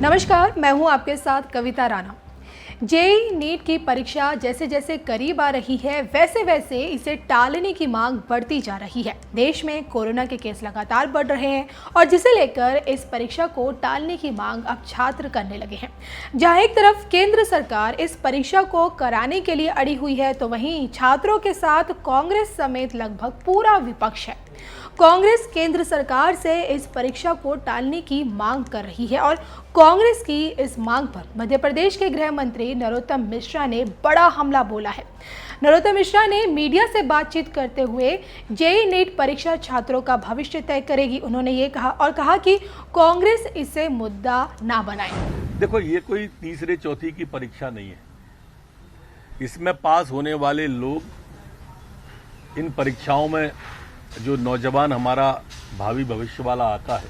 नमस्कार, मैं हूं आपके साथ कविता राणा। जेईई नीट की परीक्षा जैसे जैसे करीब आ रही है वैसे वैसे इसे टालने की मांग बढ़ती जा रही है। देश में कोरोना के केस लगातार बढ़ रहे हैं और जिसे लेकर इस परीक्षा को टालने की मांग अब छात्र करने लगे हैं। जहां एक तरफ केंद्र सरकार इस परीक्षा को कराने के लिए अड़ी हुई है, तो वहीं छात्रों के साथ कांग्रेस समेत लगभग पूरा विपक्ष है। कांग्रेस केंद्र सरकार से इस परीक्षा को टालने की मांग कर रही है और कांग्रेस की इस मांग पर मध्य प्रदेश के गृह मंत्री नरोत्तम मिश्रा ने बड़ा हमला बोला है। नरोत्तम मिश्रा ने मीडिया से बातचीत करते हुए जेईई नीट परीक्षा छात्रों का भविष्य तय करेगी। उन्होंने ये कहा कि कांग्रेस इसे मुद्दा ना बनाए। देखो, ये कोई तीसरे चौथी की परीक्षा नहीं है। इसमें पास होने वाले लोग, इन परीक्षाओं में जो नौजवान हमारा भावी भविष्य वाला आता है,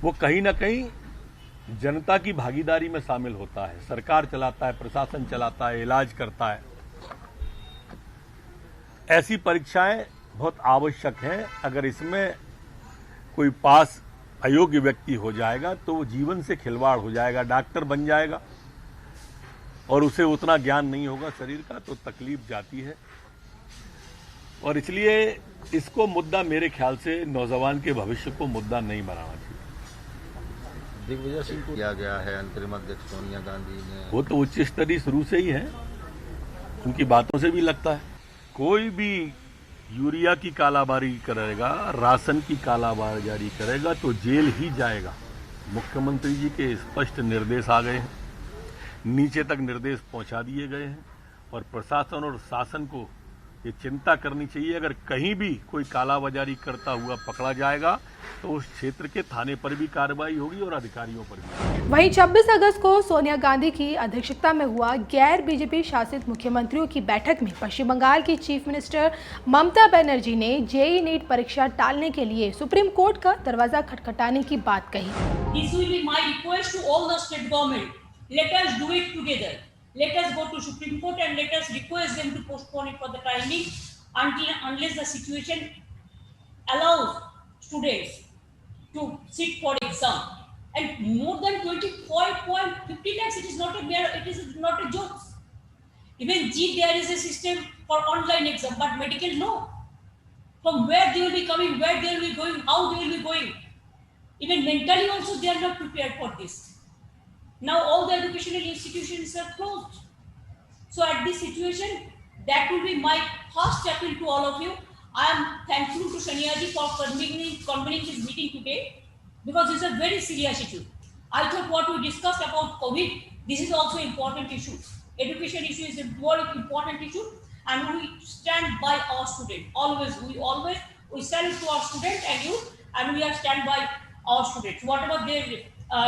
वो कहीं ना कहीं जनता की भागीदारी में शामिल होता है। सरकार चलाता है, प्रशासन चलाता है, इलाज करता है। ऐसी परीक्षाएं बहुत आवश्यक हैं। अगर इसमें कोई पास अयोग्य व्यक्ति हो जाएगा तो वो जीवन से खिलवाड़ हो जाएगा। डॉक्टर बन जाएगा और उसे उतना ज्ञान नहीं होगा शरीर का, तो तकलीफ जाती है। और इसलिए इसको मुद्दा, मेरे ख्याल से नौजवान के भविष्य को मुद्दा नहीं बनाना चाहिए। दिग्विजय सिंह को किया गया है अंतरिम अध्यक्ष सोनिया गांधी ने। वो तो उच्च स्तरीय शुरू से ही है, उनकी बातों से भी लगता है। कोई भी यूरिया की कालाबाजारी करेगा, राशन की कालाबाजारी करेगा तो जेल ही जाएगा। मुख्यमंत्री जी के स्पष्ट निर्देश आ गए हैं, नीचे तक निर्देश पहुंचा दिए गए हैं और प्रशासन और शासन को ये चिंता करनी चाहिए। अगर कहीं भी कोई कालाबाजारी करता हुआ पकड़ा जाएगा तो उस क्षेत्र के थाने पर भी कार्रवाई होगी और अधिकारियों पर भी। वहीं 26 अगस्त को सोनिया गांधी की अध्यक्षता में हुआ गैर बीजेपी शासित मुख्यमंत्रियों की बैठक में पश्चिम बंगाल की चीफ मिनिस्टर ममता बनर्जी ने जेईई नीट परीक्षा टालने के लिए सुप्रीम कोर्ट का दरवाजा खटखटाने की बात कही। This will be my request to all the state government. Let us do it together. Let us go to Supreme Court and let us request them to postpone it for the timing unless the situation allows students to sit for exam. And more than 25.50 lakhs, it is not a joke. Even there is a system for online exam, but medical no. From where they will be coming, where they will be going, how they will be going. Even mentally also they are not prepared for this. Now all the educational institutions are closed. So at this situation, that will be my first appeal to all of you. I am thankful to Sonia ji for convening this meeting today because it's a very serious issue. I thought what we discussed about COVID, this is also important issue. Education issue is a more important issue and we stand by our students. We stand to our students and youth and we are stand by our students. Whatever they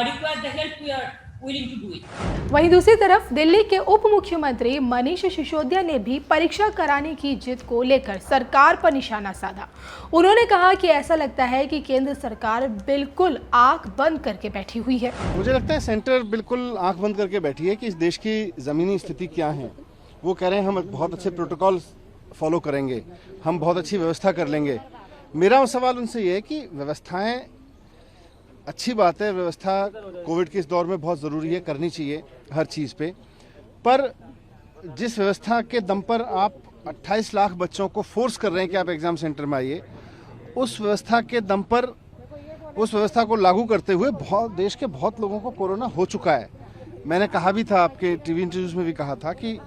require the help, we are willing to do it. वहीं दूसरी तरफ दिल्ली के उप मुख्यमंत्री मनीष सिसोदिया ने भी परीक्षा कराने की जिद को लेकर सरकार पर निशाना साधा। उन्होंने कहा कि ऐसा लगता है कि केंद्र सरकार बिल्कुल आंख बंद करके बैठी हुई है। मुझे लगता है सेंटर बिल्कुल आंख बंद करके बैठी है कि इस देश की जमीनी स्थिति क्या है। वो कह रहे हैं हम बहुत अच्छे प्रोटोकॉल फॉलो करेंगे, हम बहुत अच्छी व्यवस्था कर लेंगे। मेरा सवाल उनसे ये है कि व्यवस्थाएं अच्छी बात है, व्यवस्था कोविड के इस दौर में बहुत ज़रूरी है, करनी चाहिए हर चीज़ पे, पर जिस व्यवस्था के दम पर आप 28 लाख बच्चों को फोर्स कर रहे हैं कि आप एग्ज़ाम सेंटर में आइए, उस व्यवस्था के दम पर, उस व्यवस्था को लागू करते हुए देश के बहुत लोगों को कोरोना हो चुका है। मैंने कहा भी था, आपके टीवी इंटरव्यूज़ में भी कहा था कि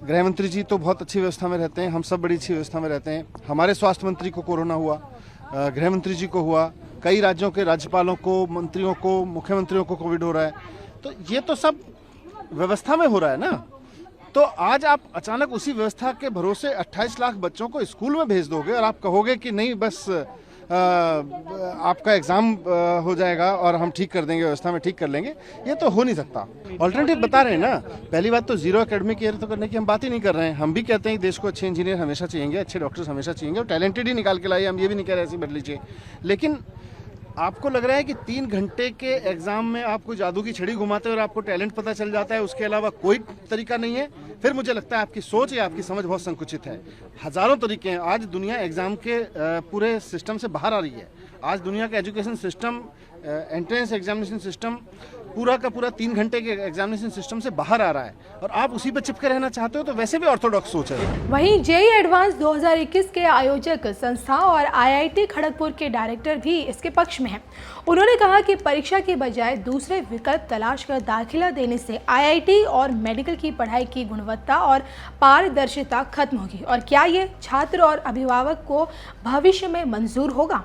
गृह मंत्री जी तो बहुत अच्छी व्यवस्था में रहते हैं, हम सब बड़ी अच्छी व्यवस्था में रहते हैं। हमारे स्वास्थ्य मंत्री को कोरोना हुआ, गृह मंत्री जी को हुआ, कई राज्यों के राज्यपालों को, मंत्रियों को, मुख्यमंत्रियों को कोविड हो रहा है। तो ये तो सब व्यवस्था में हो रहा है ना। तो आज आप अचानक उसी व्यवस्था के भरोसे 28 लाख बच्चों को स्कूल में भेज दोगे और आप कहोगे कि नहीं बस आपका एग्जाम हो जाएगा और हम ठीक कर देंगे, व्यवस्था में ठीक कर लेंगे। ये तो हो नहीं सकता। ऑल्टरनेटिव बता रहे हैं ना। पहली बात तो जीरो एकेडमिक ईयर तो करने की हम बात ही नहीं कर रहे हैं। हम भी कहते हैं कि देश को अच्छे इंजीनियर हमेशा चाहिए, अच्छे डॉक्टर्स हमेशा चाहिए और टैलेंटेड ही निकाल के लाइए। हम ये भी नहीं कह रहे ऐसे बदल लीजिए, लेकिन आपको लग रहा है कि 3 घंटे के एग्जाम में आपको जादू की छड़ी घुमाते और आपको टैलेंट पता चल जाता है, उसके अलावा कोई तरीका नहीं है, फिर मुझे लगता है आपकी सोच या आपकी समझ बहुत संकुचित है। हजारों तरीके हैं। आज दुनिया एग्जाम के पूरे सिस्टम से बाहर आ रही है। आज दुनिया का education system, entrance examination system पूरा का पूरा 3 घंटे के एग्जामिनेशन सिस्टम से बाहर आ रहा है और आप उसी पर चिपके रहना चाहते हो, तो वैसे भी ऑर्थोडॉक्स सोच है। वहीं जेईई एडवांस 2021 के आयोजक संस्था और आईआईटी खड़गपुर के डायरेक्टर भी इसके पक्ष में हैं। उन्होंने कहा कि परीक्षा के बजाय दूसरे विकल्प तलाश कर दाखिला देने से आईआईटी और मेडिकल की पढ़ाई की गुणवत्ता और पारदर्शिता खत्म होगी और क्या ये छात्र और अभिभावक को भविष्य में मंजूर होगा।